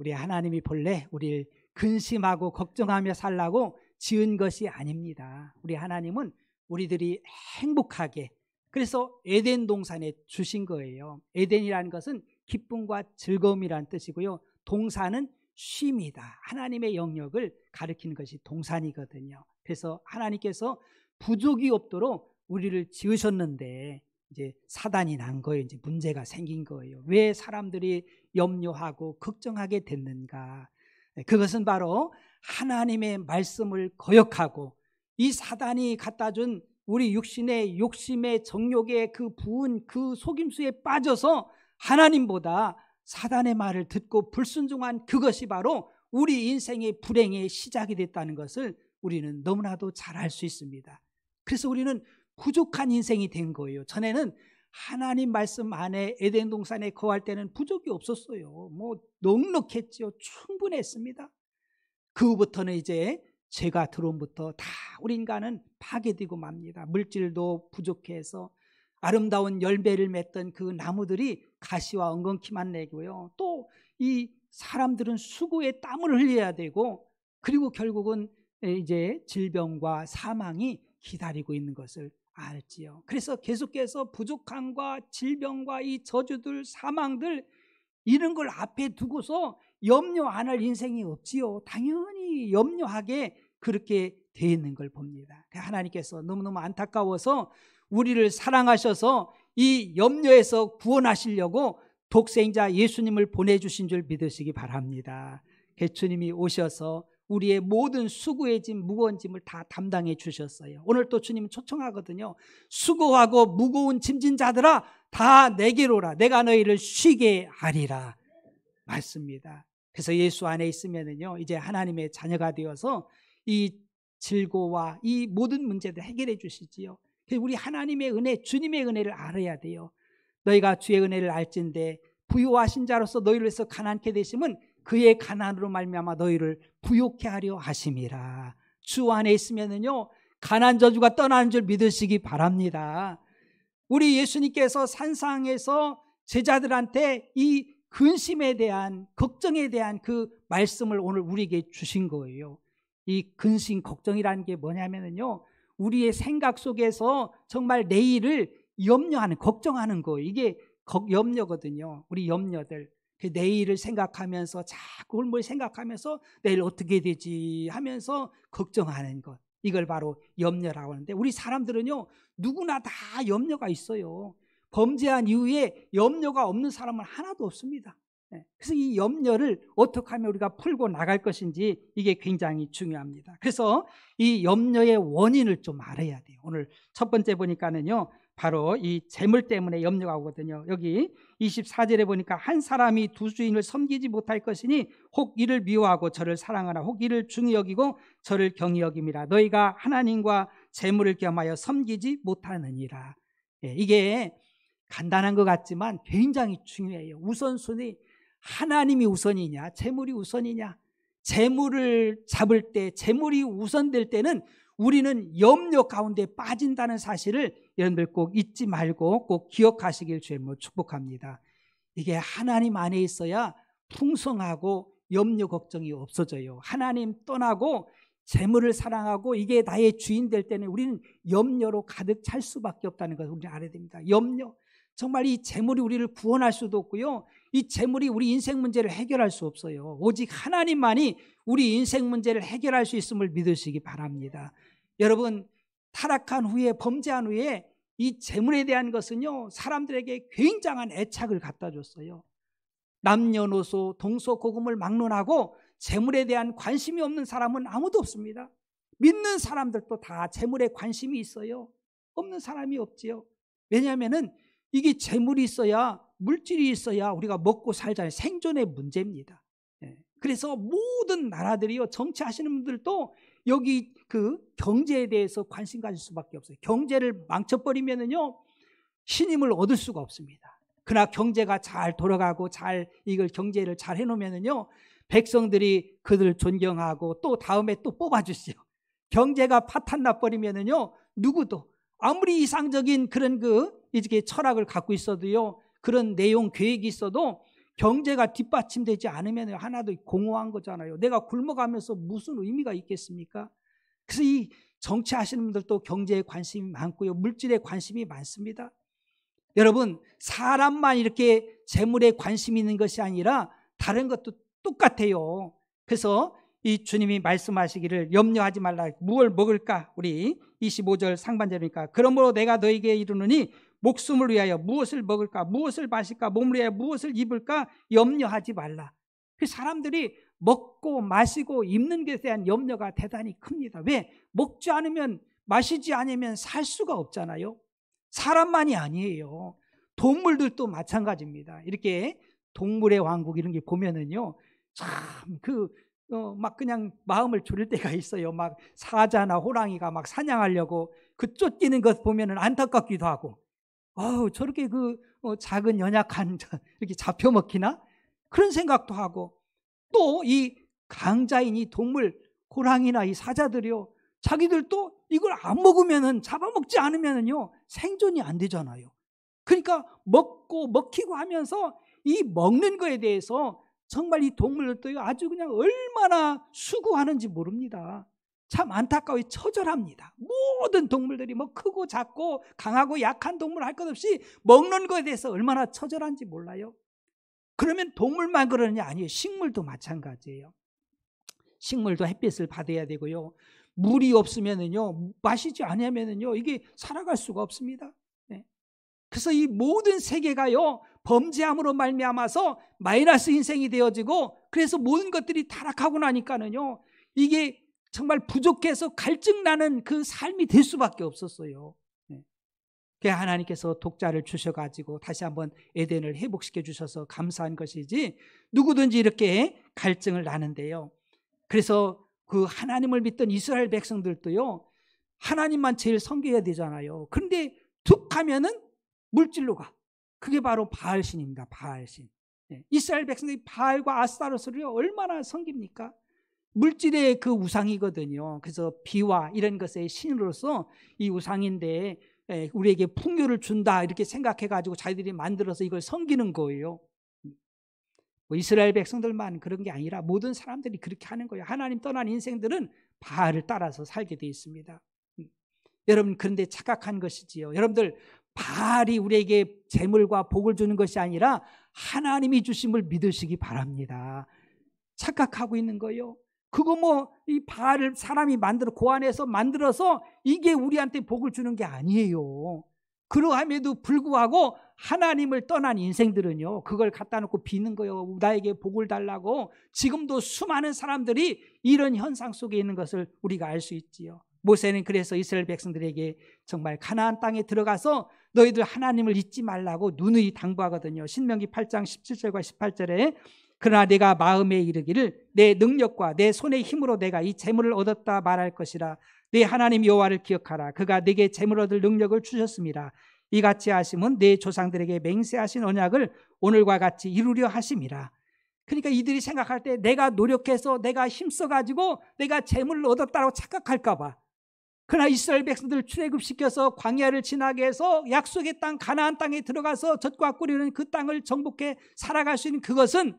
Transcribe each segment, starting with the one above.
우리 하나님이 본래 우리를 근심하고 걱정하며 살라고 지은 것이 아닙니다. 우리 하나님은 우리들이 행복하게, 그래서 에덴 동산에 주신 거예요. 에덴이라는 것은 기쁨과 즐거움이라는 뜻이고요. 동산은 쉼이다. 하나님의 영역을 가리키는 것이 동산이거든요. 그래서 하나님께서 부족이 없도록 우리를 지으셨는데 이제 사단이 난 거예요. 이제 문제가 생긴 거예요. 왜 사람들이 염려하고 걱정하게 됐는가? 그것은 바로 하나님의 말씀을 거역하고 이 사단이 갖다 준 우리 육신의 욕심의 정욕의 그 부은 그 속임수에 빠져서 하나님보다 사단의 말을 듣고 불순종한 그것이 바로 우리 인생의 불행의 시작이 됐다는 것을 우리는 너무나도 잘 알 수 있습니다. 그래서 우리는 부족한 인생이 된 거예요. 전에는 하나님 말씀 안에 에덴 동산에 거할 때는 부족이 없었어요. 넉넉했죠. 충분했습니다. 그 후부터는 이제 죄가 들어옴부터 다 우리 인간은 파괴되고 맙니다. 물질도 부족해서 아름다운 열매를 맺던 그 나무들이 가시와 엉겅퀴만 내고요. 또 이 사람들은 수고에 땀을 흘려야 되고, 그리고 결국은 이제 질병과 사망이 기다리고 있는 것을 알지요. 그래서 계속해서 부족함과 질병과 이 저주들, 사망들, 이런 걸 앞에 두고서 염려 안 할 인생이 없지요. 당연히 염려하게 그렇게 되어 있는 걸 봅니다. 하나님께서 너무너무 안타까워서 우리를 사랑하셔서 이 염려에서 구원하시려고 독생자 예수님을 보내주신 줄 믿으시기 바랍니다. 주님이 오셔서 우리의 모든 수고의 짐, 무거운 짐을 다 담당해 주셨어요. 오늘 또 주님은 초청하거든요. 수고하고 무거운 짐진 자들아 다 내게로 오라. 내가 너희를 쉬게 하리라 말씀입니다. 그래서 예수 안에 있으면은요, 이제 하나님의 자녀가 되어서 이 질고와 이 모든 문제들 해결해 주시지요. 우리 하나님의 은혜, 주님의 은혜를 알아야 돼요. 너희가 주의 은혜를 알진대 부요하신 자로서 너희를 위해서 가난케 되심은 그의 가난으로 말미암아 너희를 부요케 하려 하심이라. 주 안에 있으면은요, 가난 저주가 떠나는 줄 믿으시기 바랍니다. 우리 예수님께서 산상에서 제자들한테 이 근심에 대한, 걱정에 대한 그 말씀을 오늘 우리에게 주신 거예요. 이 근심, 걱정이라는 게 뭐냐면요, 우리의 생각 속에서 정말 내일을 염려하는, 걱정하는 거, 이게 염려거든요. 우리 염려들, 내일을 생각하면서 자꾸 뭘 생각하면서 내일 어떻게 되지 하면서 걱정하는 것, 이걸 바로 염려라고 하는데, 우리 사람들은요 누구나 다 염려가 있어요. 범죄한 이후에 염려가 없는 사람은 하나도 없습니다. 그래서 이 염려를 어떻게 하면 우리가 풀고 나갈 것인지, 이게 굉장히 중요합니다. 그래서 이 염려의 원인을 좀 알아야 돼요. 오늘 첫 번째 보니까는요, 바로 이 재물 때문에 염려가 오거든요. 여기 24절에 보니까 한 사람이 두 주인을 섬기지 못할 것이니 혹 이를 미워하고 저를 사랑하나 혹 이를 중히 여기고 저를 경히 여김이라. 너희가 하나님과 재물을 겸하여 섬기지 못하느니라. 이게 간단한 것 같지만 굉장히 중요해요. 우선순위, 하나님이 우선이냐 재물이 우선이냐. 재물을 잡을 때, 재물이 우선될 때는 우리는 염려 가운데 빠진다는 사실을 여러분들 꼭 잊지 말고 꼭 기억하시길 주님으로 축복합니다. 이게 하나님 안에 있어야 풍성하고 염려 걱정이 없어져요. 하나님 떠나고 재물을 사랑하고 이게 나의 주인 될 때는 우리는 염려로 가득 찰 수밖에 없다는 것을 우리는 알아야 됩니다. 염려, 정말 이 재물이 우리를 구원할 수도 없고요, 이 재물이 우리 인생 문제를 해결할 수 없어요. 오직 하나님만이 우리 인생 문제를 해결할 수 있음을 믿으시기 바랍니다. 여러분, 타락한 후에, 범죄한 후에 이 재물에 대한 것은요, 사람들에게 굉장한 애착을 갖다 줬어요. 남녀노소 동서고금을 막론하고 재물에 대한 관심이 없는 사람은 아무도 없습니다. 믿는 사람들도 다 재물에 관심이 있어요. 없는 사람이 없지요. 왜냐하면은 이게 재물이 있어야, 물질이 있어야 우리가 먹고 살잖아요. 생존의 문제입니다. 그래서 모든 나라들이요, 정치하시는 분들도 여기 그 경제에 대해서 관심 가질 수밖에 없어요. 경제를 망쳐버리면은요, 신임을 얻을 수가 없습니다. 그러나 경제가 잘 돌아가고 이걸 경제를 잘 해놓으면은요, 백성들이 그들을 존경하고 또 다음에 또 뽑아주시죠. 경제가 파탄나 버리면은요, 누구도 아무리 이상적인 그런 이렇게 철학을 갖고 있어도요, 그런 내용 계획이 있어도 경제가 뒷받침되지 않으면 하나도 공허한 거잖아요. 내가 굶어가면서 무슨 의미가 있겠습니까? 그래서 이 정치하시는 분들도 경제에 관심이 많고요. 물질에 관심이 많습니다. 여러분, 사람만 이렇게 재물에 관심이 있는 것이 아니라 다른 것도 똑같아요. 그래서 이 주님이 말씀하시기를 염려하지 말라. 무엇을 먹을까? 우리 25절 상반절이니까 그러므로 내가 너에게 이르노니 목숨을 위하여 무엇을 먹을까? 무엇을 마실까? 몸을 위하여 무엇을 입을까? 염려하지 말라. 그 사람들이 먹고 마시고 입는 것에 대한 염려가 대단히 큽니다. 왜? 먹지 않으면 마시지 않으면 살 수가 없잖아요. 사람만이 아니에요. 동물들도 마찬가지입니다. 이렇게 동물의 왕국 이런 게 보면은요, 참 막 그냥 마음을 졸일 때가 있어요. 막 사자나 호랑이가 막 사냥하려고 그 쫓기는 것 보면은 안타깝기도 하고, 저렇게 작은 연약한 이렇게 잡혀 먹히나? 그런 생각도 하고, 또 이 강자인 이 동물, 호랑이나 이 사자들이요, 자기들도 이걸 안 먹으면은, 잡아먹지 않으면은요, 생존이 안 되잖아요. 그러니까 먹고 먹히고 하면서 이 먹는 거에 대해서 정말 이 동물들도 아주 그냥 얼마나 수고하는지 모릅니다. 참 안타까워 처절합니다. 모든 동물들이 뭐 크고 작고 강하고 약한 동물 할 것 없이 먹는 거에 대해서 얼마나 처절한지 몰라요. 그러면 동물만 그러느냐? 아니에요. 식물도 마찬가지예요. 식물도 햇빛을 받아야 되고요. 물이 없으면은요, 마시지 않으면은요, 이게 살아갈 수가 없습니다. 네. 그래서 이 모든 세계가요, 범죄함으로 말미암아서 마이너스 인생이 되어지고, 그래서 모든 것들이 타락하고 나니까는요, 이게 정말 부족해서 갈증나는 그 삶이 될 수밖에 없었어요. 네. 하나님께서 독자를 주셔가지고 다시 한번 에덴을 회복시켜 주셔서 감사한 것이지, 누구든지 이렇게 갈증을 나는데요. 그래서 그 하나님을 믿던 이스라엘 백성들도요, 하나님만 제일 섬겨야 되잖아요. 그런데 툭 하면은 물질로 가. 그게 바로 바알신입니다. 바알신. 네. 이스라엘 백성들이 바알과 아스타로스를 얼마나 섬깁니까? 물질의 그 우상이거든요. 그래서 비와 이런 것의 신으로서 이 우상인데 우리에게 풍요를 준다 이렇게 생각해가지고 자기들이 만들어서 이걸 섬기는 거예요. 이스라엘 백성들만 그런 게 아니라 모든 사람들이 그렇게 하는 거예요. 하나님 떠난 인생들은 바알을 따라서 살게 되어 있습니다. 여러분, 그런데 착각한 것이지요. 여러분들, 바알이 우리에게 재물과 복을 주는 것이 아니라 하나님이 주심을 믿으시기 바랍니다. 착각하고 있는 거예요. 그거 이 바알을 사람이 고안해서 만들어서 이게 우리한테 복을 주는 게 아니에요. 그러함에도 불구하고 하나님을 떠난 인생들은요, 그걸 갖다 놓고 비는 거예요. 나에게 복을 달라고. 지금도 수많은 사람들이 이런 현상 속에 있는 것을 우리가 알 수 있지요. 모세는 그래서 이스라엘 백성들에게 정말 가나안 땅에 들어가서 너희들 하나님을 잊지 말라고 누누이 당부하거든요. 신명기 8장 17절과 18절에 그러나 내가 마음에 이르기를 내 능력과 내 손의 힘으로 내가 이 재물을 얻었다 말할 것이라. 내 하나님 여호와를 기억하라. 그가 네게 재물 얻을 능력을 주셨습니다. 이같이 하심은 내 조상들에게 맹세하신 언약을 오늘과 같이 이루려 하심이라. 그러니까 이들이 생각할 때 내가 노력해서 내가 힘써가지고 내가 재물을 얻었다고 착각할까 봐. 그러나 이스라엘 백성들을 출애굽시켜서 광야를 지나게 해서 약속의 땅 가나안 땅에 들어가서 젖과 꿀이 흐르는 그 땅을 정복해 살아갈 수 있는 그것은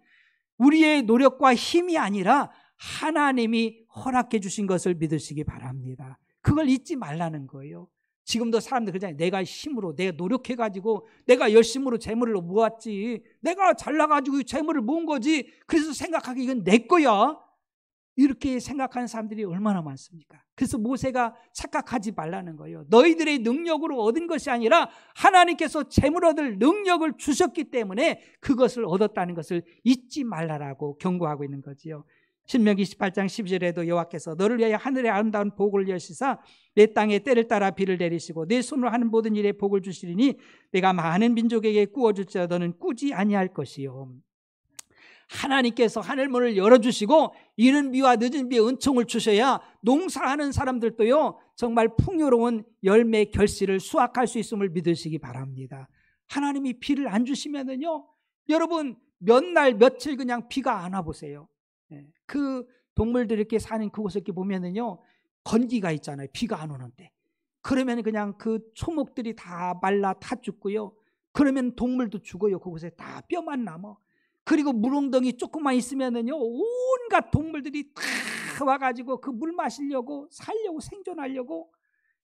우리의 노력과 힘이 아니라 하나님이 허락해 주신 것을 믿으시기 바랍니다. 그걸 잊지 말라는 거예요. 지금도 사람들 그러잖아요. 내가 힘으로, 내가 노력해가지고 내가 열심으로 재물을 모았지, 내가 잘나가지고 재물을 모은 거지, 그래서 생각하기 이건 내 거야, 이렇게 생각하는 사람들이 얼마나 많습니까? 그래서 모세가 착각하지 말라는 거예요. 너희들의 능력으로 얻은 것이 아니라 하나님께서 재물 얻을 능력을 주셨기 때문에 그것을 얻었다는 것을 잊지 말라라고 경고하고 있는 거지요. 신명기 28장 12절에도 여호와께서 너를 위하여 하늘의 아름다운 복을 여시사 내 땅에 때를 따라 비를 내리시고 내 손으로 하는 모든 일에 복을 주시리니 내가 많은 민족에게 꾸어줄지라도 너는 꾸지 아니할 것이요. 하나님께서 하늘문을 열어주시고 이른 비와 늦은 비의 은총을 주셔야 농사하는 사람들도요, 정말 풍요로운 열매 결실을 수확할 수 있음을 믿으시기 바랍니다. 하나님이 비를 안 주시면은요, 여러분 몇 날 며칠 그냥 비가 안 와 보세요. 그 동물들 이렇게 사는 그곳에 이렇게 보면은요, 건기가 있잖아요. 비가 안 오는데. 그러면 그냥 그 초목들이 다 말라 다 죽고요. 그러면 동물도 죽어요. 그곳에 다 뼈만 남아. 그리고 물웅덩이 조금만 있으면은요, 온갖 동물들이 다 와가지고 그 물 마시려고, 살려고, 생존하려고.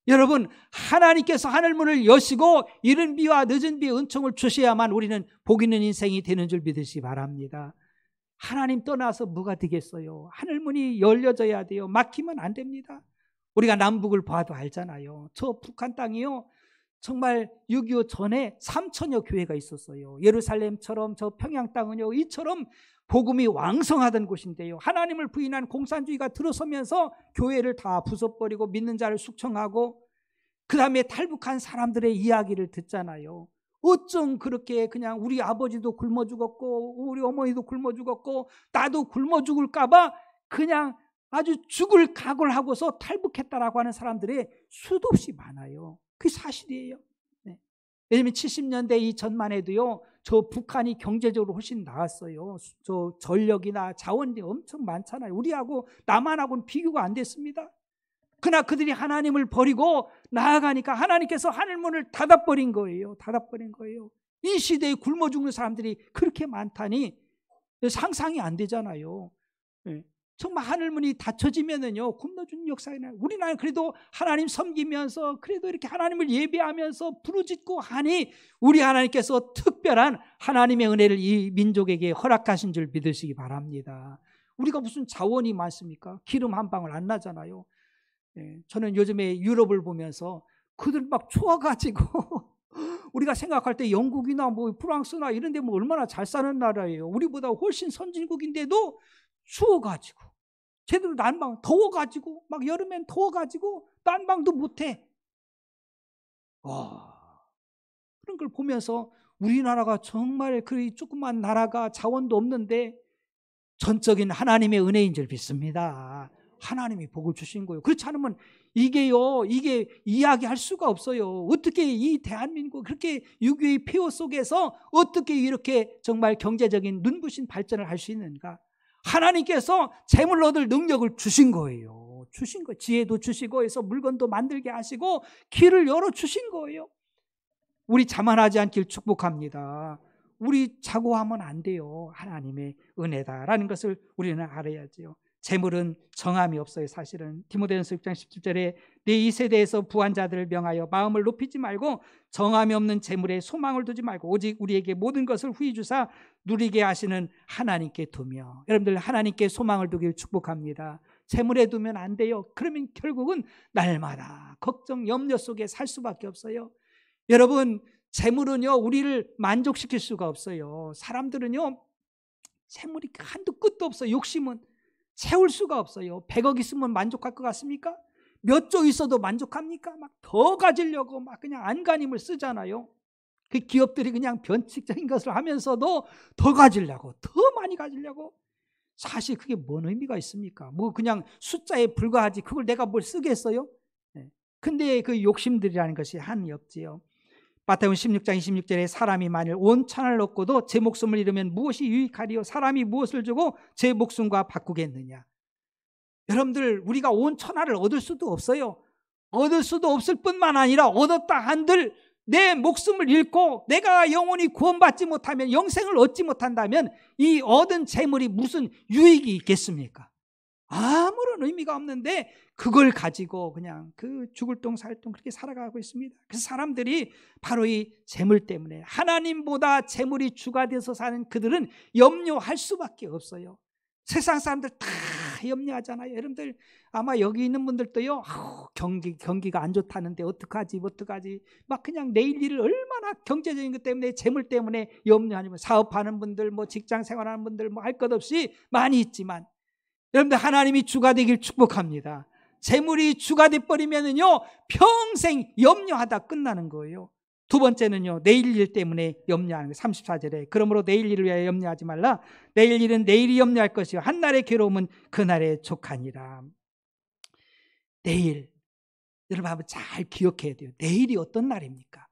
여러분, 하나님께서 하늘문을 여시고 이른 비와 늦은 비의 은총을 주셔야만 우리는 복 있는 인생이 되는 줄 믿으시기 바랍니다. 하나님 떠나서 뭐가 되겠어요? 하늘문이 열려져야 돼요. 막히면 안 됩니다. 우리가 남북을 봐도 알잖아요. 저 북한 땅이요, 정말 6.25 전에 3천여 교회가 있었어요. 예루살렘처럼 저 평양 땅은요, 이처럼 복음이 왕성하던 곳인데요, 하나님을 부인한 공산주의가 들어서면서 교회를 다 부숴버리고 믿는 자를 숙청하고, 그 다음에 탈북한 사람들의 이야기를 듣잖아요. 어쩜 그렇게 그냥 우리 아버지도 굶어 죽었고 우리 어머니도 굶어 죽었고 나도 굶어 죽을까 봐 그냥 아주 죽을 각오를 하고서 탈북했다라고 하는 사람들이 수도 없이 많아요. 그게 사실이에요. 네. 왜냐하면 70년대 이전만 해도요, 저 북한이 경제적으로 훨씬 나았어요. 저 전력이나 자원이 엄청 많잖아요. 우리하고 남한하고는 비교가 안 됐습니다. 그러나 그들이 하나님을 버리고 나아가니까 하나님께서 하늘문을 닫아버린 거예요. 닫아버린 거예요. 이 시대에 굶어 죽는 사람들이 그렇게 많다니 상상이 안 되잖아요. 네. 정말 하늘문이 닫혀지면은요, 굶어 죽는 역사가 나요. 우리나라는 그래도 하나님 섬기면서 그래도 이렇게 하나님을 예배하면서 부르짖고 하니 우리 하나님께서 특별한 하나님의 은혜를 이 민족에게 허락하신 줄 믿으시기 바랍니다. 우리가 무슨 자원이 많습니까? 기름 한 방울 안 나잖아요. 네, 저는 요즘에 유럽을 보면서 그들 막 추워가지고 우리가 생각할 때 영국이나 뭐 프랑스나 이런 데 뭐 얼마나 잘 사는 나라예요. 우리보다 훨씬 선진국인데도 추워가지고 제대로 난방, 더워가지고 막 여름엔 더워가지고 난방도 못해. 그런 걸 보면서 우리나라가 정말 그 조그만 나라가 자원도 없는데 전적인 하나님의 은혜인 줄 믿습니다. 하나님이 복을 주신 거예요. 그렇지 않으면 이게 이야기할 수가 없어요. 어떻게 이 대한민국 그렇게 6.25의 폐허 속에서 어떻게 이렇게 정말 경제적인 눈부신 발전을 할 수 있는가? 하나님께서 재물 얻을 능력을 주신 거예요. 주신 거, 지혜도 주시고 해서 물건도 만들게 하시고 길을 열어 주신 거예요. 우리 자만하지 않길 축복합니다. 우리 자고하면 안 돼요. 하나님의 은혜다라는 것을 우리는 알아야지요. 재물은 정함이 없어요. 사실은 디모데전서 6장 17절에 내 이 세대에서 부한 자들을 명하여 마음을 높이지 말고 정함이 없는 재물에 소망을 두지 말고 오직 우리에게 모든 것을 후히 주사 누리게 하시는 하나님께 두며. 여러분들, 하나님께 소망을 두길 축복합니다. 재물에 두면 안 돼요. 그러면 결국은 날마다 걱정, 염려 속에 살 수밖에 없어요. 여러분, 재물은요, 우리를 만족시킬 수가 없어요. 사람들은요, 재물이 한도 끝도 없어요. 욕심은 세울 수가 없어요. 100억 있으면 만족할 것 같습니까? 몇 조 있어도 만족합니까? 막 더 가지려고 막 그냥 안간힘을 쓰잖아요. 그 기업들이 그냥 변칙적인 것을 하면서도 더 가지려고, 더 많이 가지려고. 사실 그게 뭔 의미가 있습니까? 뭐 그냥 숫자에 불과하지 그걸 내가 뭘 쓰겠어요? 네. 근데 그 욕심들이라는 것이 한이 없지요. 마태복음 16장 26절에 사람이 만일 온 천하를 얻고도 제 목숨을 잃으면 무엇이 유익하리요? 사람이 무엇을 주고 제 목숨과 바꾸겠느냐? 여러분들, 우리가 온 천하를 얻을 수도 없어요. 얻을 수도 없을 뿐만 아니라 얻었다 한들 내 목숨을 잃고 내가 영원히 구원받지 못하면, 영생을 얻지 못한다면 이 얻은 재물이 무슨 유익이 있겠습니까? 아무런 의미가 없는데 그걸 가지고 그냥 그 죽을 똥 살 똥 그렇게 살아가고 있습니다. 그 사람들이 바로 이 재물 때문에, 하나님보다 재물이 주가 돼서 사는 그들은 염려할 수밖에 없어요. 세상 사람들 다 염려하잖아요. 여러분들 아마 여기 있는 분들도요, 경기가 안 좋다는데 어떡하지 막 그냥 내일 일을 얼마나 경제적인 것 때문에, 재물 때문에 염려하냐면, 사업하는 분들, 뭐 직장 생활하는 분들 뭐 할 것 없이 많이 있지만, 여러분들, 하나님이 주가 되길 축복합니다. 재물이 주가 돼버리면은요, 평생 염려하다 끝나는 거예요. 두 번째는요, 내일 일 때문에 염려하는 거예요. 34절에 그러므로 내일 일을 위하여 염려하지 말라. 내일 일은 내일이 염려할 것이요 한날의 괴로움은 그날의 족하니라. 내일, 여러분 한번 잘 기억해야 돼요. 내일이 어떤 날입니까?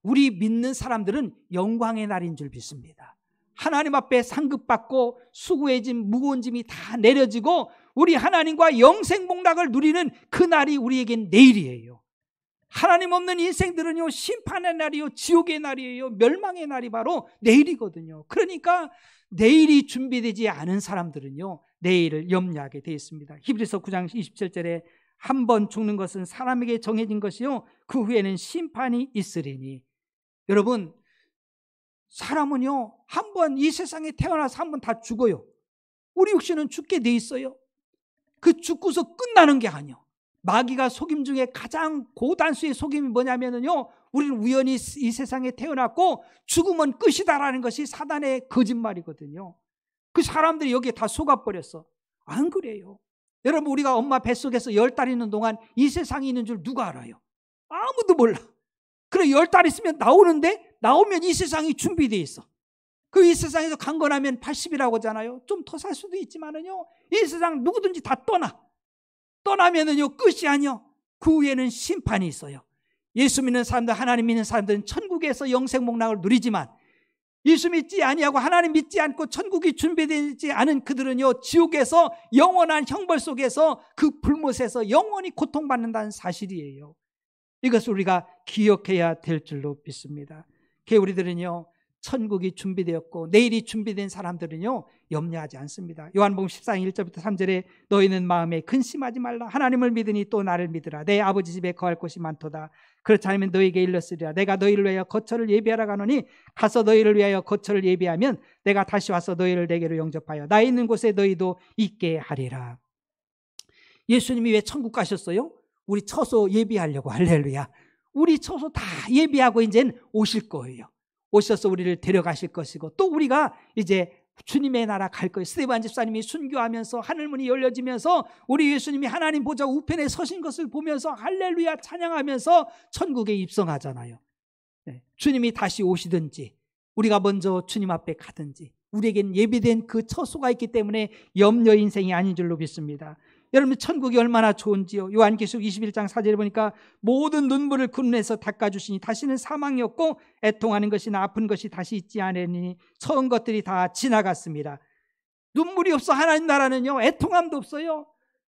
우리 믿는 사람들은 영광의 날인 줄 믿습니다. 하나님 앞에 상급받고 수고의 짐, 무거운 짐이 다 내려지고 우리 하나님과 영생 복락을 누리는 그 날이 우리에겐 내일이에요. 하나님 없는 인생들은요, 심판의 날이요, 지옥의 날이에요, 멸망의 날이 바로 내일이거든요. 그러니까 내일이 준비되지 않은 사람들은요, 내일을 염려하게 되어 있습니다. 히브리서 9장 27절에 한 번 죽는 것은 사람에게 정해진 것이요 그 후에는 심판이 있으리니. 여러분, 사람은요 한 번 이 세상에 태어나서 한 번 다 죽어요. 우리 육신은 죽게 돼 있어요. 그 죽고서 끝나는 게 아니요. 마귀가 속임 중에 가장 고단수의 속임이 뭐냐면요, 우리는 우연히 이 세상에 태어났고 죽으면 끝이다라는 것이 사단의 거짓말이거든요. 그 사람들이 여기에 다 속아버렸어. 안 그래요. 여러분, 우리가 엄마 뱃속에서 10달 있는 동안 이 세상에 있는 줄 누가 알아요? 아무도 몰라. 그래 10달 있으면 나오는데, 나오면 이 세상이 준비되어 있어. 그 이 세상에서 강건하면 80이라고 하잖아요. 좀 더 살 수도 있지만은요, 이 세상 누구든지 다 떠나면은요 끝이 아니요, 그 후에는 심판이 있어요. 예수 믿는 사람들, 하나님 믿는 사람들은 천국에서 영생 복락을 누리지만, 예수 믿지 아니하고 하나님 믿지 않고 천국이 준비되지 않은 그들은요 지옥에서 영원한 형벌 속에서 그 불못에서 영원히 고통받는다는 사실이에요. 이것을 우리가 기억해야 될 줄로 믿습니다. 우리들은요 천국이 준비되었고 내일이 준비된 사람들은요 염려하지 않습니다. 요한복음 14장 1절부터 3절에 너희는 마음에 근심하지 말라. 하나님을 믿으니 또 나를 믿으라. 내 아버지 집에 거할 곳이 많도다. 그렇지 않으면 너희에게 일렀으리라. 내가 너희를 위하여 거처를 예비하러 가노니 가서 너희를 위하여 거처를 예비하면 내가 다시 와서 너희를 내게로 영접하여 나 있는 곳에 너희도 있게 하리라. 예수님이 왜 천국 가셨어요? 우리 처소 예비하려고. 할렐루야. 우리 처소 다 예비하고 이제는 오실 거예요. 오셔서 우리를 데려가실 것이고, 또 우리가 이제 주님의 나라 갈 거예요. 스데반 집사님이 순교하면서 하늘문이 열려지면서 우리 예수님이 하나님 보좌 우편에 서신 것을 보면서 할렐루야 찬양하면서 천국에 입성하잖아요. 네. 주님이 다시 오시든지 우리가 먼저 주님 앞에 가든지 우리에겐 예비된 그 처소가 있기 때문에 염려 인생이 아닌 줄로 믿습니다. 여러분, 천국이 얼마나 좋은지요. 요한계시록 21장 4절에 보니까 모든 눈물을 그 눈에서 닦아주시니 다시는 사망이 없고 애통하는 것이나 아픈 것이 다시 있지 않으니 처음 것들이 다 지나갔습니다. 눈물이 없어 하나님 나라는요, 애통함도 없어요,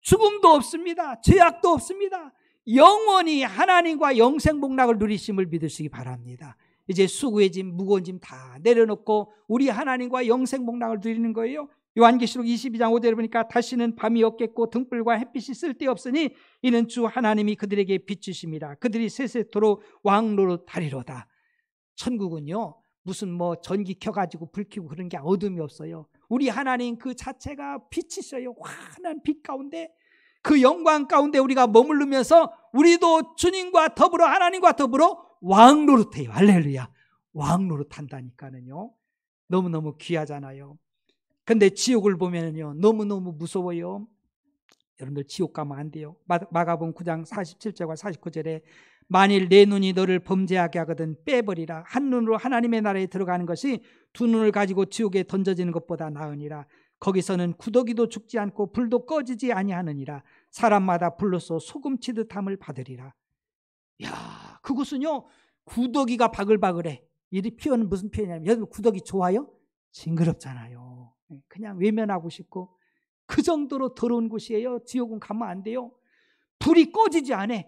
죽음도 없습니다, 죄악도 없습니다. 영원히 하나님과 영생 복락을 누리심을 믿으시기 바랍니다. 이제 수고의 짐, 무거운 짐 다 내려놓고 우리 하나님과 영생 복락을 누리는 거예요. 요한계시록 22장 5절에 보니까 다시는 밤이 없겠고 등불과 햇빛이 쓸데없으니 이는 주 하나님이 그들에게 비추심이라. 그들이 세세토록 왕노릇 하리로다. 천국은요 무슨 뭐 전기 켜가지고 불 켜고 그런 게 어둠이 없어요. 우리 하나님 그 자체가 빛이셔요. 환한 빛 가운데, 그 영광 가운데 우리가 머무르면서 우리도 주님과 더불어 하나님과 더불어 왕노릇해요. 할렐루야. 왕노릇 한다니까는요. 너무너무 귀하잖아요. 근데 지옥을 보면은요 너무너무 무서워요. 여러분들 지옥 가면 안 돼요. 마가복음 9장 47절과 49절에 만일 내 눈이 너를 범죄하게 하거든 빼버리라. 한 눈으로 하나님의 나라에 들어가는 것이 두 눈을 가지고 지옥에 던져지는 것보다 나으니라. 거기서는 구더기도 죽지 않고 불도 꺼지지 아니하느니라. 사람마다 불로써 소금치듯함을 받으리라. 야, 그곳은요 구더기가 바글바글해. 이 표현은 무슨 표현이냐면, 여러분 구더기 좋아요? 징그럽잖아요. 그냥 외면하고 싶고 그 정도로 더러운 곳이에요. 지옥은 가면 안 돼요. 불이 꺼지지 않아.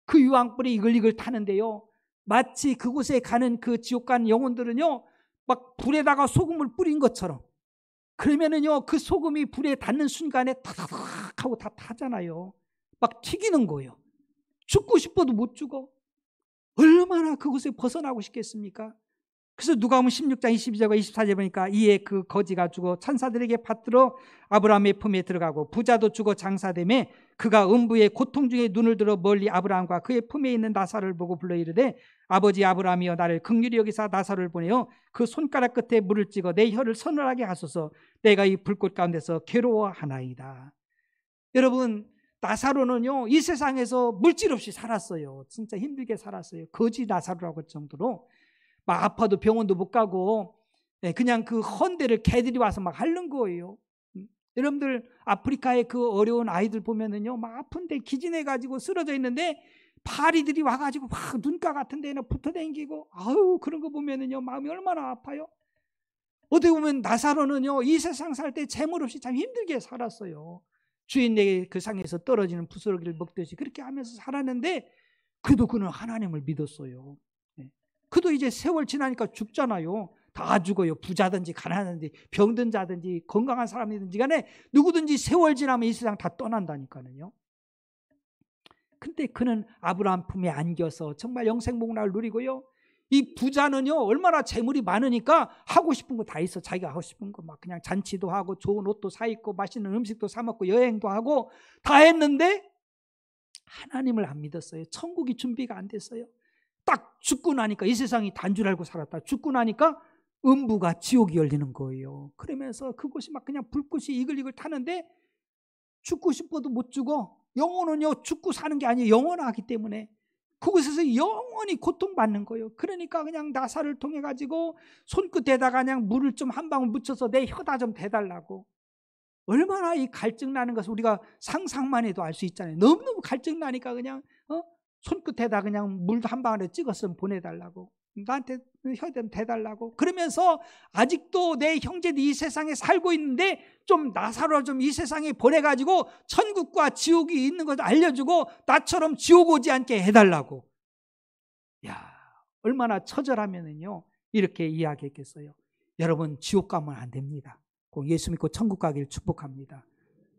그 유황불이 이글이글 타는데요, 마치 그곳에 가는 그 지옥 가는 영혼들은요 막 불에다가 소금을 뿌린 것처럼, 그러면은요 그 소금이 불에 닿는 순간에 타다닥 하고 다 타잖아요. 막 튀기는 거예요. 죽고 싶어도 못 죽어. 얼마나 그곳에 벗어나고 싶겠습니까? 그래서 누가복음 16장 22절과 24절에 보니까 이에 그 거지가 죽어 천사들에게 받들어 아브라함의 품에 들어가고 부자도 죽어 장사되매 그가 음부의 고통 중에 눈을 들어 멀리 아브라함과 그의 품에 있는 나사로를 보고 불러 이르되 아버지 아브라함이여 나를 긍휼히 여기사 나사로를 보내어 그 손가락 끝에 물을 찍어 내 혀를 서늘하게 하소서. 내가 이 불꽃 가운데서 괴로워하나이다. 여러분, 나사로는요 이 세상에서 물질 없이 살았어요. 진짜 힘들게 살았어요. 거지 나사로라고 할 정도로 막 아파도 병원도 못 가고 그냥 그 헌데를 개들이 와서 막 핥는 거예요. 여러분들 아프리카의 그 어려운 아이들 보면은요 막 아픈데 기진해가지고 쓰러져 있는데 파리들이 와가지고 막 눈가 같은 데는 붙어다니고, 아유 그런 거 보면은요 마음이 얼마나 아파요. 어떻게 보면 나사로는요 이 세상 살 때 재물 없이 참 힘들게 살았어요. 주인에게 그 상에서 떨어지는 부스러기를 먹듯이 그렇게 하면서 살았는데 그래도 그는 하나님을 믿었어요. 그도 이제 세월 지나니까 죽잖아요. 다 죽어요. 부자든지 가난하든지 병든 자든지 건강한 사람이든지 간에 누구든지 세월 지나면 이 세상 다 떠난다니까요. 근데 그는 아브라함 품에 안겨서 정말 영생복락을 누리고요. 이 부자는요, 얼마나 재물이 많으니까 하고 싶은 거 다 있어. 자기가 하고 싶은 거 막 그냥 잔치도 하고 좋은 옷도 사 입고 맛있는 음식도 사 먹고 여행도 하고 다 했는데 하나님을 안 믿었어요. 천국이 준비가 안 됐어요. 딱 죽고 나니까 이 세상이 단 줄 알고 살았다. 죽고 나니까 음부가 지옥이 열리는 거예요. 그러면서 그곳이 막 그냥 불꽃이 이글이글 타는데 죽고 싶어도 못 죽어. 영혼은요, 죽고 사는 게 아니에요. 영원하기 때문에 그곳에서 영원히 고통받는 거예요. 그러니까 그냥 나사를 통해 가지고 손끝에다가 그냥 물을 좀 한 방울 묻혀서 내 혀다 좀 대달라고. 얼마나 이 갈증 나는 것을 우리가 상상만 해도 알 수 있잖아요. 너무너무 갈증 나니까 그냥 손끝에다 그냥 물 한 방울에 찍어서 보내달라고. 나한테 혀 좀 대달라고. 그러면서 아직도 내 형제들이 이 세상에 살고 있는데 좀 나사로 좀 이 세상에 보내가지고 천국과 지옥이 있는 것을 알려주고 나처럼 지옥 오지 않게 해달라고. 야, 얼마나 처절하면은요 이렇게 이야기했겠어요. 여러분, 지옥 가면 안 됩니다. 꼭 예수 믿고 천국 가기를 축복합니다.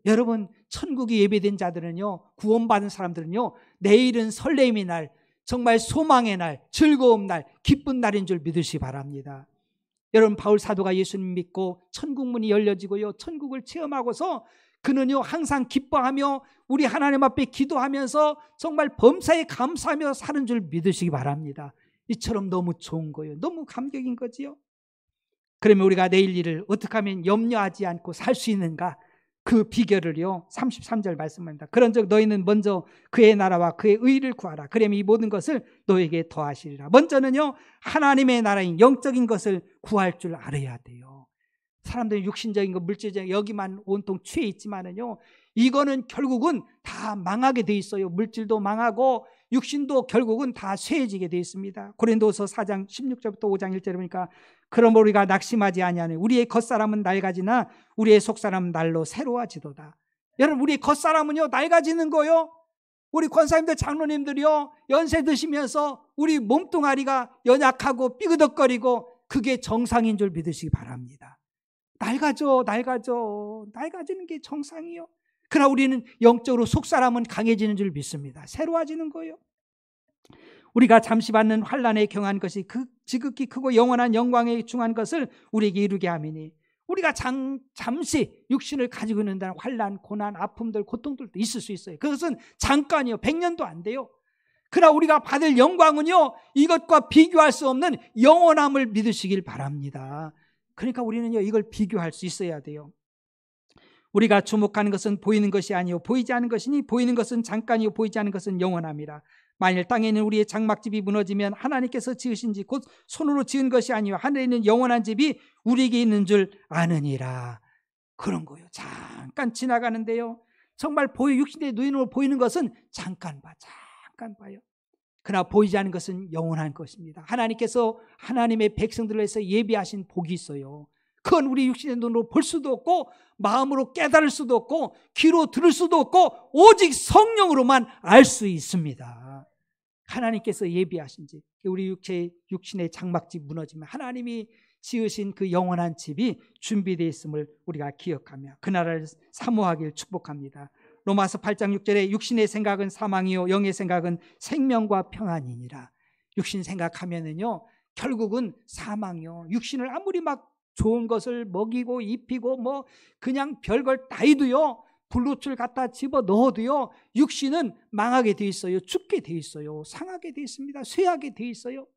여러분, 천국이 예배된 자들은요, 구원받은 사람들은요, 내일은 설렘의 날, 정말 소망의 날, 즐거운 날, 기쁜 날인 줄 믿으시기 바랍니다. 여러분, 바울 사도가 예수님 믿고 천국 문이 열려지고요, 천국을 체험하고서 그는요 항상 기뻐하며 우리 하나님 앞에 기도하면서 정말 범사에 감사하며 사는 줄 믿으시기 바랍니다. 이처럼 너무 좋은 거예요. 너무 감격인 거지요. 그러면 우리가 내일 일을 어떻게 하면 염려하지 않고 살 수 있는가? 그 비결을요 33절 말씀합니다. 그런즉 너희는 먼저 그의 나라와 그의 의를 구하라. 그러면 이 모든 것을 너에게 더하시리라. 먼저는요 하나님의 나라인 영적인 것을 구할 줄 알아야 돼요. 사람들이 육신적인 거, 물질적인 거 여기만 온통 취해 있지만은요 이거는 결국은 다 망하게 돼 있어요. 물질도 망하고 육신도 결국은 다 쇠해지게 돼 있습니다. 고린도서 4장 16절부터 5장 1절에 보니까 그러므로 우리가 낙심하지 아니하는 우리의 겉사람은 낡아지나 우리의 속사람은 날로 새로워지도다. 여러분, 우리 겉사람은요 낡아지는 거요. 우리 권사님들 장로님들이요 연세 드시면서 우리 몸뚱아리가 연약하고 삐그덕거리고 그게 정상인 줄 믿으시기 바랍니다. 낡아지는 게 정상이요. 그러나 우리는 영적으로 속사람은 강해지는 줄 믿습니다. 새로워지는 거예요. 우리가 잠시 받는 환난에 경한 것이 그 지극히 크고 영원한 영광에 중한 것을 우리에게 이루게 하미니, 우리가 잠시 육신을 가지고 있는 환난, 고난, 아픔들, 고통들도 있을 수 있어요. 그것은 잠깐이요. 100년도 안 돼요. 그러나 우리가 받을 영광은요 이것과 비교할 수 없는 영원함을 믿으시길 바랍니다. 그러니까 우리는요 이걸 비교할 수 있어야 돼요. 우리가 주목하는 것은 보이는 것이 아니요 보이지 않는 것이니 보이는 것은 잠깐이요 보이지 않는 것은 영원함이라. 만일 땅에 있는 우리의 장막집이 무너지면 하나님께서 지으신 집 곧 손으로 지은 것이 아니요 하늘에 있는 영원한 집이 우리에게 있는 줄 아느니라. 그런 거예요. 잠깐 지나가는데요 정말 육신의 눈으로 보이는 것은 잠깐 봐요. 그러나 보이지 않는 것은 영원한 것입니다. 하나님께서 하나님의 백성들을 위해서 예비하신 복이 있어요. 그건 우리 육신의 눈으로 볼 수도 없고 마음으로 깨달을 수도 없고 귀로 들을 수도 없고 오직 성령으로만 알 수 있습니다. 하나님께서 예비하신 집, 우리 육신의 장막집 무너지면 하나님이 지으신 그 영원한 집이 준비되어 있음을 우리가 기억하며 그 나라를 사모하길 축복합니다. 로마서 8장 6절에 육신의 생각은 사망이요 영의 생각은 생명과 평안이니라. 육신 생각하면은요 결국은 사망이요. 육신을 아무리 막 좋은 것을 먹이고 입히고 뭐 그냥 별걸 다 해도요 불로출 갖다 집어 넣어도요 육신은 망하게 돼 있어요. 죽게 돼 있어요. 상하게 돼 있습니다. 쇠하게 돼 있어요.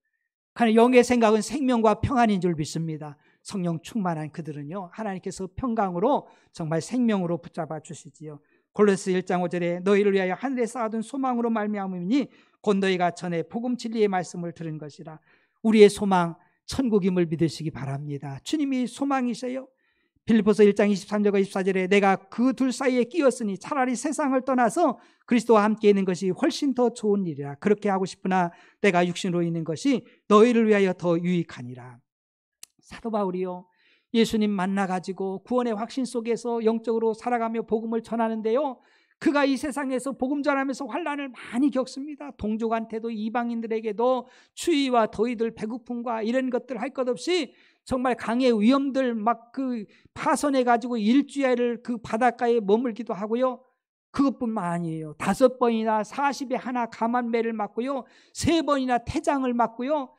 그러나 영의 생각은 생명과 평안인 줄 믿습니다. 성령 충만한 그들은요 하나님께서 평강으로 정말 생명으로 붙잡아 주시지요. 골로새 1장 5절에 너희를 위하여 하늘에 쌓아둔 소망으로 말미암으니 곧 너희가 전에 복음 진리의 말씀을 들은 것이라. 우리의 소망 천국임을 믿으시기 바랍니다. 주님이 소망이세요. 빌립보서 1장 23절과 24절에 내가 그 둘 사이에 끼었으니 차라리 세상을 떠나서 그리스도와 함께 있는 것이 훨씬 더 좋은 일이라. 그렇게 하고 싶으나 내가 육신으로 있는 것이 너희를 위하여 더 유익하니라. 사도 바울이요 예수님 만나가지고 구원의 확신 속에서 영적으로 살아가며 복음을 전하는데요 그가 이 세상에서 복음 전하면서 환난을 많이 겪습니다. 동족한테도 이방인들에게도 추위와 더위들 배고픔과 이런 것들 할 것 없이 정말 강의 위험들 막 파손해 가지고 일주일을 그 바닷가에 머물기도 하고요. 그것뿐만 아니에요. 5번이나 40에 하나 감한매를 맞고요. 3번이나 태장을 맞고요.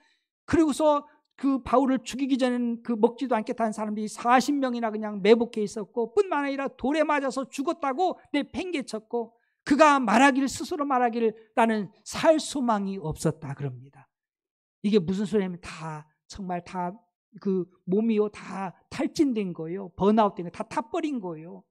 그리고서 그 바울을 죽이기 전에는 먹지도 않겠다는 사람들이 40명이나 그냥 매복해 있었고, 뿐만 아니라 돌에 맞아서 죽었다고 내팽개쳤고, 그가 스스로 말하기를 나는 살 소망이 없었다 그럽니다. 이게 무슨 소리냐면 정말 몸이요 다 탈진된 거예요. 번아웃 된 거예요. 다 타버린 거예요.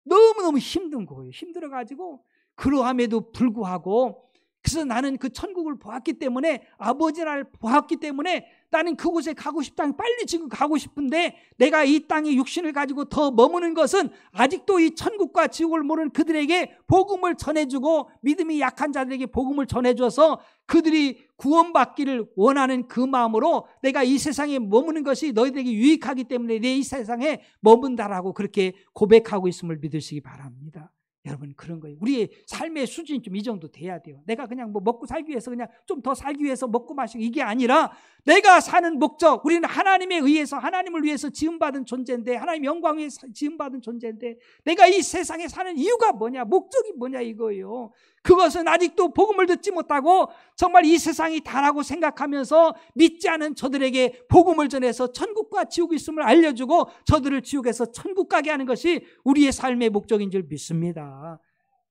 너무너무 힘든 거예요. 힘들어가지고 그러함에도 불구하고, 그래서 나는 그 천국을 보았기 때문에, 아버지 나라를 보았기 때문에 나는 그곳에 가고 싶다. 빨리 지금 가고 싶은데, 내가 이 땅에 육신을 가지고 더 머무는 것은 아직도 이 천국과 지옥을 모르는 그들에게 복음을 전해주고, 믿음이 약한 자들에게 복음을 전해줘서 그들이 구원받기를 원하는 그 마음으로 내가 이 세상에 머무는 것이 너희들에게 유익하기 때문에 내 이 세상에 머문다라고 그렇게 고백하고 있음을 믿으시기 바랍니다. 여러분, 그런 거예요. 우리의 삶의 수준이 좀 이 정도 돼야 돼요. 내가 그냥 먹고 살기 위해서 그냥 좀 더 살기 위해서 먹고 마시고 이게 아니라, 내가 사는 목적, 우리는 하나님에 의해서, 하나님을 위해서 지음받은 존재인데, 하나님 영광 위에 지음받은 존재인데, 내가 이 세상에 사는 이유가 뭐냐, 목적이 뭐냐 이거예요. 그것은 아직도 복음을 듣지 못하고 정말 이 세상이 다라고 생각하면서 믿지 않은 저들에게 복음을 전해서 천국과 지옥이 있음을 알려주고 저들을 지옥에서 천국 가게 하는 것이 우리의 삶의 목적인 줄 믿습니다.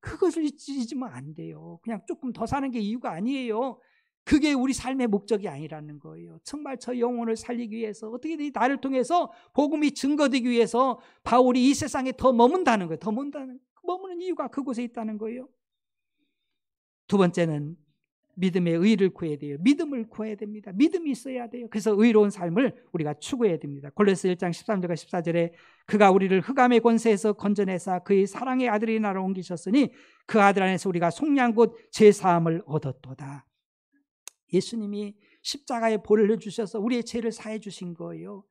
그것을 잊으면 안 돼요. 그냥 조금 더 사는 게 이유가 아니에요. 그게 우리 삶의 목적이 아니라는 거예요. 정말 저 영혼을 살리기 위해서, 어떻게든 나를 통해서 복음이 증거되기 위해서 바울이 이 세상에 더 머문다는 거예요. 머무는 이유가 그곳에 있다는 거예요. 두 번째는 믿음의 의를 구해야 돼요. 믿음을 구해야 됩니다. 믿음이 있어야 돼요. 그래서 의로운 삶을 우리가 추구해야 됩니다. 골로새 1장 13절과 14절에 그가 우리를 흑암의 권세에서 건져내사 그의 사랑의 아들이 나로 옮기셨으니 그 아들 안에서 우리가 속량 곧 제사함을 얻었도다. 예수님이 십자가에 보혈을 주셔서 우리의 죄를 사해 주신 거예요.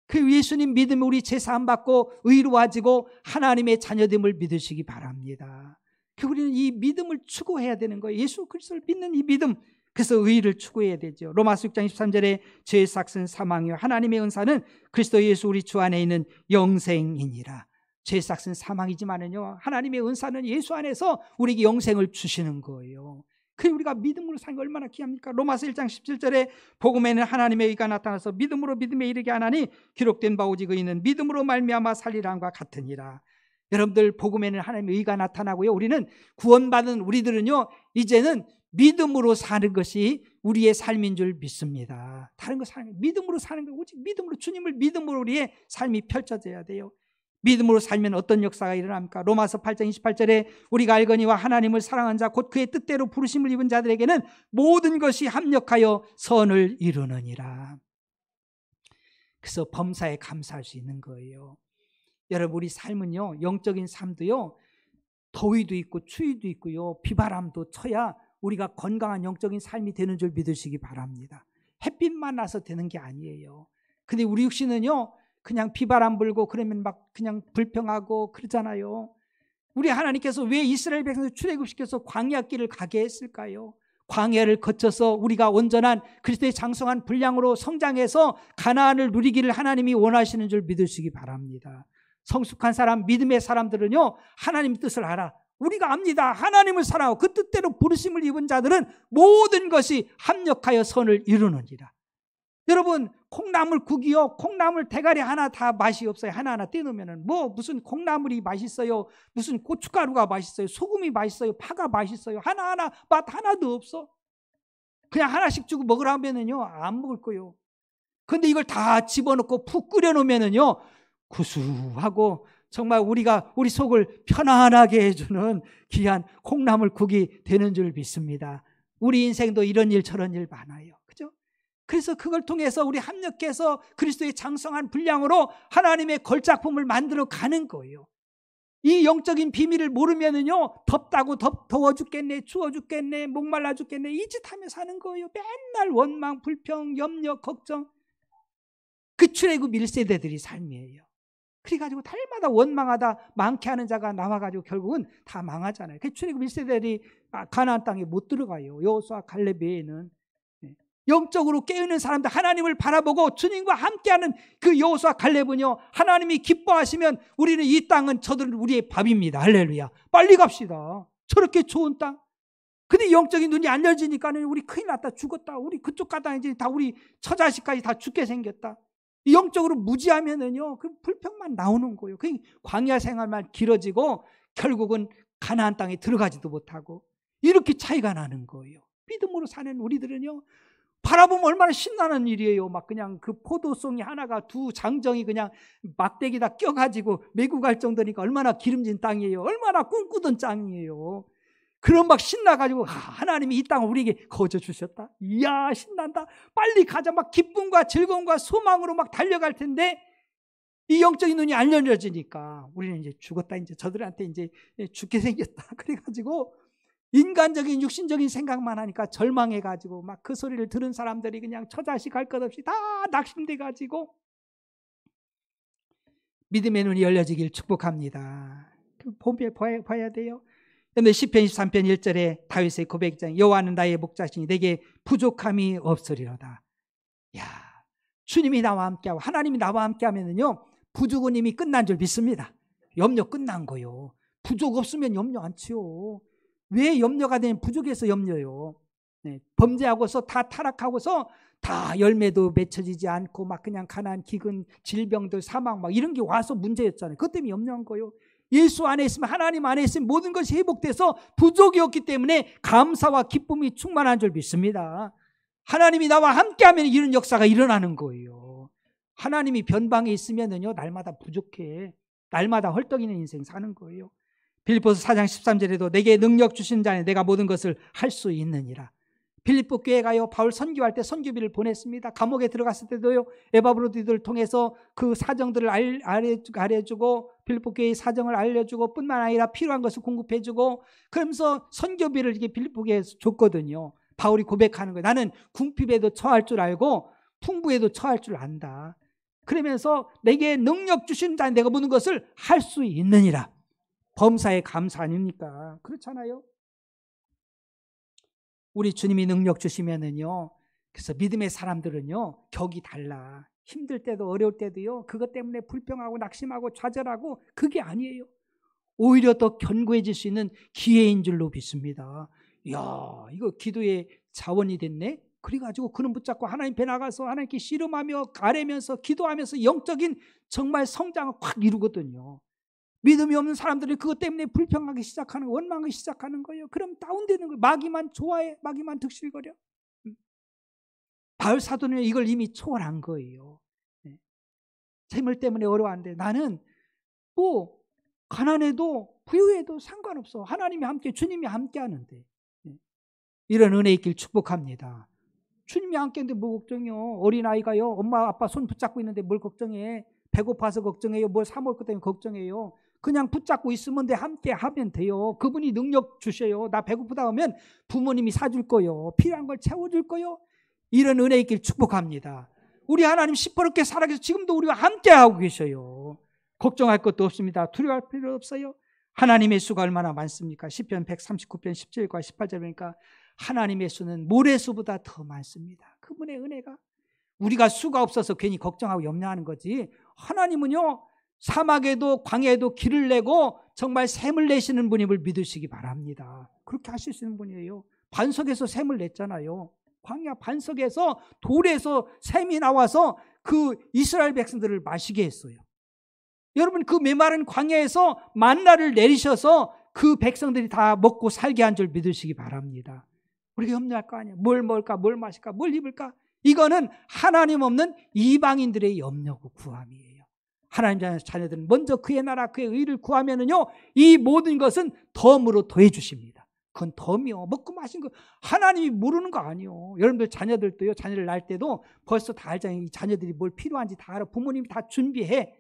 그 예수님 믿으면 우리 제사함 받고 의로워지고 하나님의 자녀됨을 믿으시기 바랍니다. 우리는 이 믿음을 추구해야 되는 거예요. 예수 그리스도를 믿는 이 믿음. 그래서 의를 추구해야 되죠. 로마서 6장 13절에 죄의 삭은 사망이요 하나님의 은사는 그리스도 예수 우리 주 안에 있는 영생이니라. 죄의 삭은 사망이지만은요, 하나님의 은사는 예수 안에서 우리에게 영생을 주시는 거예요. 그리고 우리가 믿음으로 사는 게 얼마나 귀합니까? 로마서 1장 17절에 복음에는 하나님의 의가 나타나서 믿음으로 믿음에 이르게 하나니 기록된 바 오직 의는 믿음으로 말미암아 살리라 함과 같으니라. 여러분들, 복음에는 하나님의 의가 나타나고요, 우리는 구원받은 우리들은요 이제는 믿음으로 사는 것이 우리의 삶인 줄 믿습니다. 다른 거 사는 거, 믿음으로 사는 거, 오직 믿음으로, 주님을 믿음으로 우리의 삶이 펼쳐져야 돼요. 믿음으로 살면 어떤 역사가 일어납니까? 로마서 8장 28절에 우리가 알거니와 하나님을 사랑한 자 곧 그의 뜻대로 부르심을 입은 자들에게는 모든 것이 합력하여 선을 이루느니라. 그래서 범사에 감사할 수 있는 거예요. 여러분, 우리 삶은요, 영적인 삶도요, 더위도 있고 추위도 있고요, 비바람도 쳐야 우리가 건강한 영적인 삶이 되는 줄 믿으시기 바랍니다. 햇빛만 나서 되는 게 아니에요. 근데 우리 육신은요, 그냥 비바람 불고 그러면 막 그냥 불평하고 그러잖아요. 우리 하나님께서 왜 이스라엘 백성을 출애굽시켜서 광야길을 가게 했을까요? 광야를 거쳐서 우리가 온전한 그리스도의 장성한 분량으로 성장해서 가나안을 누리기를 하나님이 원하시는 줄 믿으시기 바랍니다. 성숙한 사람, 믿음의 사람들은요, 하나님의 뜻을 알아. 우리가 압니다. 하나님을 사랑하고 그 뜻대로 부르심을 입은 자들은 모든 것이 합력하여 선을 이루느니라. 여러분, 콩나물국이요, 콩나물 대가리 하나 다 맛이 없어요. 하나하나 떼놓으면 무슨 콩나물이 맛있어요, 무슨 고춧가루가 맛있어요, 소금이 맛있어요, 파가 맛있어요. 하나하나 맛 하나도 없어. 그냥 하나씩 주고 먹으라 하면은요 안 먹을 거예요. 그런데 이걸 다 집어넣고 푹 끓여놓으면은요 구수하고 정말 우리 속을 편안하게 해주는 귀한 콩나물국이 되는 줄 믿습니다. 우리 인생도 이런 일 저런 일 많아요. 그죠? 그래서 그걸 통해서 우리 합력해서 그리스도의 장성한 분량으로 하나님의 걸작품을 만들어 가는 거예요. 이 영적인 비밀을 모르면은요, 덥다고 더워 죽겠네, 추워 죽겠네, 목말라 죽겠네, 이 짓 하며 사는 거예요. 맨날 원망, 불평, 염려, 걱정. 그 출애굽 1세대들이 삶이에요. 그래가지고 달마다 원망하다 많게 하는 자가 나와가지고 결국은 다 망하잖아요. 그 출애굽 1세대들이 가나안 땅에 못 들어가요. 여호수아 갈렙 외에는. 영적으로 깨어있는 사람들, 하나님을 바라보고 주님과 함께하는 그 여호수아 갈렙은요, 하나님이 기뻐하시면 우리는 이 땅은 저들은 우리의 밥입니다. 할렐루야. 빨리 갑시다. 저렇게 좋은 땅. 근데 영적인 눈이 안 열지니까는 우리 큰일 났다, 죽었다, 우리 그쪽 가다 이제 다 우리 처자식까지 다 죽게 생겼다. 영적으로 무지하면은요, 그 불평만 나오는 거예요. 그 광야 생활만 길어지고 결국은 가나안 땅에 들어가지도 못하고 이렇게 차이가 나는 거예요. 믿음으로 사는 우리들은요, 바라보면 얼마나 신나는 일이에요. 막 그냥 그 포도송이 하나가 두 장정이 그냥 막대기다 껴가지고 메고 갈 정도니까 얼마나 기름진 땅이에요. 얼마나 꿈꾸던 땅이에요. 그럼 막 신나가지고 하나님이 이 땅을 우리에게 거저 주셨다. 이야, 신난다. 빨리 가자. 막 기쁨과 즐거움과 소망으로 막 달려갈 텐데 이 영적인 눈이 안 열려지니까 우리는 이제 죽었다. 이제 저들한테 이제 죽게 생겼다. 그래가지고 인간적인 육신적인 생각만 하니까 절망해가지고 막 그 소리를 들은 사람들이 그냥 처자식 할 것 없이 다 낙심돼가지고 믿음의 눈이 열려지길 축복합니다. 봐야 돼요. 그런데 시편 23편 1절에 다윗의 고백장, 여호와는 나의 목자시니 내게 부족함이 없으리로다. 야, 주님이 나와 함께하고 하나님이 나와 함께하면은요, 부족은 이미 끝난 줄 믿습니다. 염려 끝난 거요. 부족 없으면 염려 안 치요. 왜 염려가 되면 부족해서 염려요. 네, 범죄하고서 다 타락하고서 다 열매도 맺혀지지 않고 막 그냥 가난, 기근, 질병들, 사망 막 이런 게 와서 문제였잖아요. 그것 때문에 염려한 거예요. 예수 안에 있으면, 하나님 안에 있으면 모든 것이 회복돼서 부족이 없기 때문에 감사와 기쁨이 충만한 줄 믿습니다. 하나님이 나와 함께하면 이런 역사가 일어나는 거예요. 하나님이 변방에 있으면은요, 날마다 부족해. 날마다 헐떡이는 인생 사는 거예요. 빌립보서 4장 13절에도 내게 능력 주신 자는 내가 모든 것을 할 수 있느니라. 빌립보 교회 가요, 바울 선교할 때 선교비를 보냈습니다. 감옥에 들어갔을 때도요, 에바브로디들을 통해서 그 사정들을 알려주고 빌립보 교회의 사정을 알려주고 뿐만 아니라 필요한 것을 공급해주고 그러면서 선교비를 이렇게 빌립보 교회에서 줬거든요. 바울이 고백하는 거예요. 나는 궁핍에도 처할 줄 알고 풍부에도 처할 줄 안다. 그러면서 내게 능력 주신 자 내가 모든 것을 할 수 있느니라. 범사에 감사 아닙니까? 그렇잖아요. 우리 주님이 능력 주시면은요, 그래서 믿음의 사람들은요, 격이 달라. 힘들 때도 어려울 때도요, 그것 때문에 불평하고 낙심하고 좌절하고 그게 아니에요. 오히려 더 견고해질 수 있는 기회인 줄로 믿습니다. 이야, 이거 기도의 자원이 됐네. 그래가지고 그는 붙잡고 하나님 배 나가서 하나님께 씨름하며 가래면서 기도하면서 영적인 정말 성장을 확 이루거든요. 믿음이 없는 사람들이 그것 때문에 불평하기 시작하는 거예요. 원망하기 시작하는 거예요. 그럼 다운되는 거예요. 마귀만 좋아해. 마귀만 득실거려. 바울 사도는 이걸 이미 초월한 거예요. 재물 때문에 어려워하는데 나는 뭐 가난해도 부유해도 상관없어. 하나님이 함께, 주님이 함께 하는데. 이런 은혜 있길 축복합니다. 주님이 함께 하는데 뭐 걱정이요. 어린아이가요, 엄마 아빠 손 붙잡고 있는데 뭘 걱정해. 배고파서 걱정해요. 뭘 사 먹을 것 때문에 걱정해요. 그냥 붙잡고 있으면 돼. 함께 하면 돼요. 그분이 능력 주셔요. 나 배고프다 하면 부모님이 사줄 거요. 필요한 걸 채워줄 거요. 이런 은혜 있길 축복합니다. 우리 하나님 시퍼렇게 살아계셔서 지금도 우리와 함께 하고 계셔요. 걱정할 것도 없습니다. 두려워할 필요 없어요. 하나님의 수가 얼마나 많습니까? 시편 139편 17과 18절 보니까 하나님의 수는 모래수보다 더 많습니다. 그분의 은혜가. 우리가 수가 없어서 괜히 걱정하고 염려하는 거지, 하나님은요, 사막에도 광야에도 길을 내고 정말 샘을 내시는 분임을 믿으시기 바랍니다. 그렇게 하실 수 있는 분이에요. 반석에서 샘을 냈잖아요. 광야 반석에서 돌에서 샘이 나와서 그 이스라엘 백성들을 마시게 했어요. 여러분, 그 메마른 광야에서 만나를 내리셔서 그 백성들이 다 먹고 살게 한 줄 믿으시기 바랍니다. 우리가 염려할 거 아니야. 뭘 먹을까, 뭘 마실까, 뭘 입을까? 이거는 하나님 없는 이방인들의 염려고 구함이에요. 하나님 자녀들은 먼저 그의 나라 그의 의를 구하면은요, 이 모든 것은 덤으로 더해 주십니다. 그건 덤이요. 먹고 마신 거 하나님이 모르는 거 아니요. 여러분들 자녀들도요, 자녀를 낳을 때도 벌써 다 알잖아요. 이 자녀들이 뭘 필요한지 다 알아. 부모님이 다 준비해.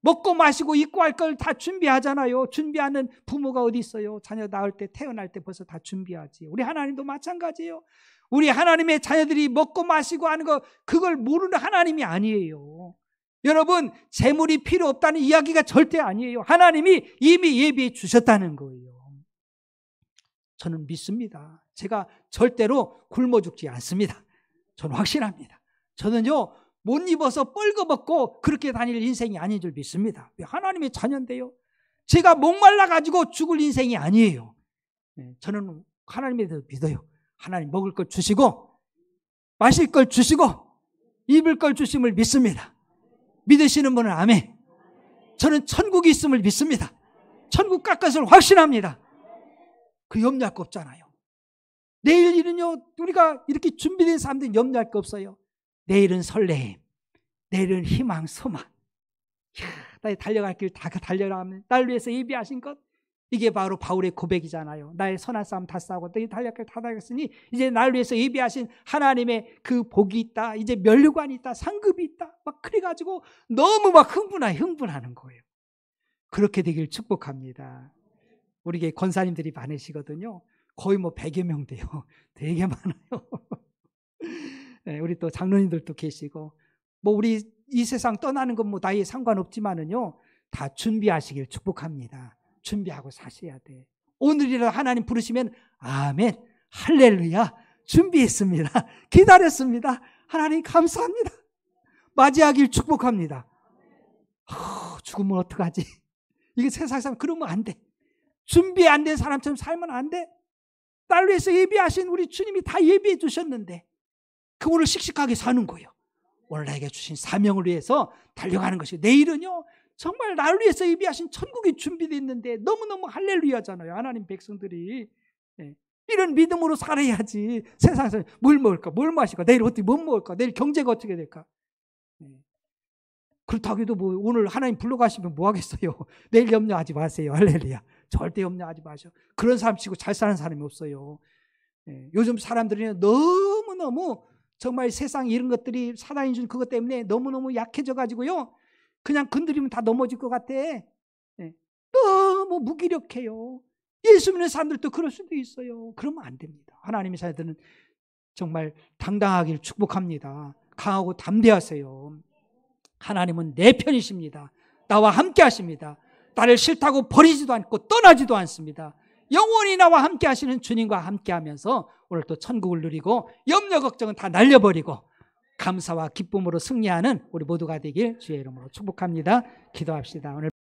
먹고 마시고 입고 할 걸 다 준비하잖아요. 준비하는 부모가 어디 있어요? 자녀 낳을 때, 태어날 때 벌써 다 준비하지. 우리 하나님도 마찬가지예요. 우리 하나님의 자녀들이 먹고 마시고 하는 거, 그걸 모르는 하나님이 아니에요. 여러분, 재물이 필요 없다는 이야기가 절대 아니에요. 하나님이 이미 예비해 주셨다는 거예요. 저는 믿습니다. 제가 절대로 굶어 죽지 않습니다. 저는 확신합니다. 저는요, 못 입어서 뻘거벗고 그렇게 다닐 인생이 아닌 줄 믿습니다. 하나님의 자녀인데요. 제가 목말라가지고 죽을 인생이 아니에요. 저는 하나님에 대해서 믿어요. 하나님 먹을 걸 주시고 마실 걸 주시고 입을 걸 주심을 믿습니다. 믿으시는 분은 아멘. 저는 천국이 있음을 믿습니다. 천국 갈 것을 확신합니다. 그 염려할 거 없잖아요. 내일 일은요, 우리가 이렇게 준비된 사람들은 염려할 거 없어요. 내일은 설레임, 내일은 희망, 소망. 나의 달려갈 길 다 달려가면 날 위해서 예비하신 것, 이게 바로 바울의 고백이잖아요. 나의 선한 싸움 다 싸우고 너희 달려갈 길 다 달렸으니 이제 날 위해서 예비하신 하나님의 그 복이 있다, 이제 면류관이 있다, 상급이 있다, 막 그래가지고 너무 막 흥분하는 거예요. 그렇게 되길 축복합니다. 우리 게 권사님들이 많으시거든요. 거의 뭐 100여 명 돼요. 되게 많아요. 네, 우리 또 장로님들도 계시고, 뭐 우리 이 세상 떠나는 건 뭐 나이에 상관없지만은요, 다 준비하시길 축복합니다. 준비하고 사셔야 돼. 오늘이라도 하나님 부르시면 아멘, 할렐루야, 준비했습니다. 기다렸습니다. 하나님 감사합니다. 맞이하길 축복합니다. 죽으면 어떡하지? 이게 세상 사람 그러면 안 돼. 준비 안 된 사람처럼 살면 안 돼. 날 위해서 예비하신 우리 주님이 다 예비해 주셨는데 그거를 씩씩하게 사는 거예요. 오늘 나에게 주신 사명을 위해서 달려가는 것이고, 내일은요 정말 날 위해서 예비하신 천국이 준비되어 있는데 너무너무 할렐루야잖아요. 하나님 백성들이. 이런 믿음으로 살아야지. 세상에서 뭘 먹을까, 뭘 마실까, 내일 어떻게 못 먹을까, 내일 경제가 어떻게 될까. 그렇다고 해도 뭐 오늘 하나님 불러가시면 뭐 하겠어요. 내일 염려하지 마세요. 할렐루야. 절대 염려하지 마셔. 그런 사람 치고 잘 사는 사람이 없어요. 요즘 사람들이 너무너무 정말 세상 이런 것들이 사단이 준 그것 때문에 너무너무 약해져 가지고요, 그냥 건드리면 다 넘어질 것 같아. 너무 무기력해요. 예수 믿는 사람들도 그럴 수도 있어요. 그러면 안 됩니다. 하나님의 자녀들은 정말 당당하길 축복합니다. 강하고 담대하세요. 하나님은 내 편이십니다. 나와 함께 하십니다. 나를 싫다고 버리지도 않고 떠나지도 않습니다. 영원히 나와 함께 하시는 주님과 함께 하면서 오늘 또 천국을 누리고 염려 걱정은 다 날려버리고 감사와 기쁨으로 승리하는 우리 모두가 되길 주의 이름으로 축복합니다. 기도합시다. 오늘